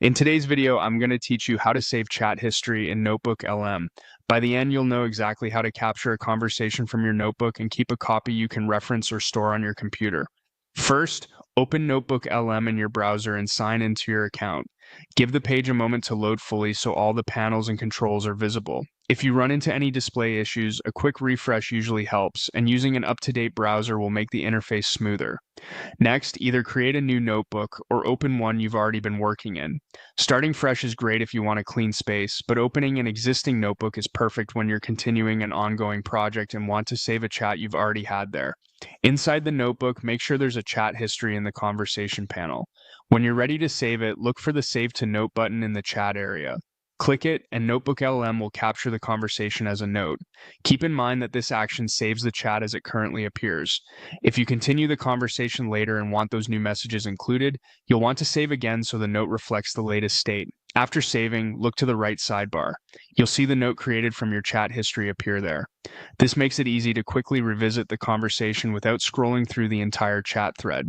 In today's video, I'm going to teach you how to save chat history in NotebookLM. By the end, you'll know exactly how to capture a conversation from your notebook and keep a copy you can reference or store on your computer. First, open NotebookLM in your browser and sign into your account. Give the page a moment to load fully so all the panels and controls are visible. If you run into any display issues, a quick refresh usually helps, and using an up-to-date browser will make the interface smoother. Next, either create a new notebook or open one you've already been working in. Starting fresh is great if you want a clean space, but opening an existing notebook is perfect when you're continuing an ongoing project and want to save a chat you've already had there. Inside the notebook, make sure there's a chat history in the conversation panel. When you're ready to save it, look for the Save to Note button in the chat area. Click it, and NotebookLM will capture the conversation as a note. Keep in mind that this action saves the chat as it currently appears. If you continue the conversation later and want those new messages included, you'll want to save again so the note reflects the latest state. After saving, look to the right sidebar. You'll see the note created from your chat history appear there. This makes it easy to quickly revisit the conversation without scrolling through the entire chat thread.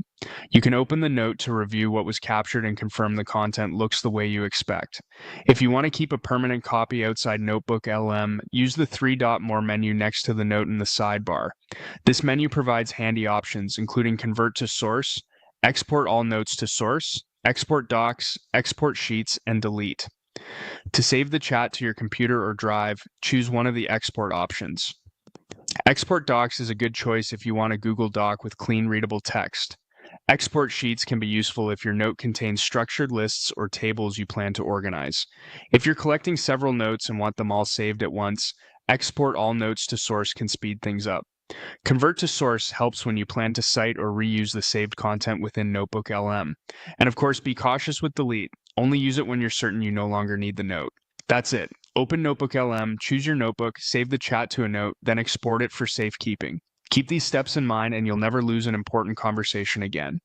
You can open the note to review what was captured and confirm the content looks the way you expect. If you want to keep a permanent copy outside NotebookLM, use the three-dot more menu next to the note in the sidebar. This menu provides handy options, including Convert to Source, Export all notes to source, Export docs, Export sheets, and Delete. To save the chat to your computer or drive, choose one of the export options. Export docs is a good choice if you want a Google Doc with clean, readable text. Export sheets can be useful if your note contains structured lists or tables you plan to organize. If you're collecting several notes and want them all saved at once, Export all notes to source can speed things up. Convert to Source helps when you plan to cite or reuse the saved content within NotebookLM. And of course, be cautious with Delete. Only use it when you're certain you no longer need the note. That's it. Open NotebookLM, choose your notebook, save the chat to a note, then export it for safekeeping. Keep these steps in mind and you'll never lose an important conversation again.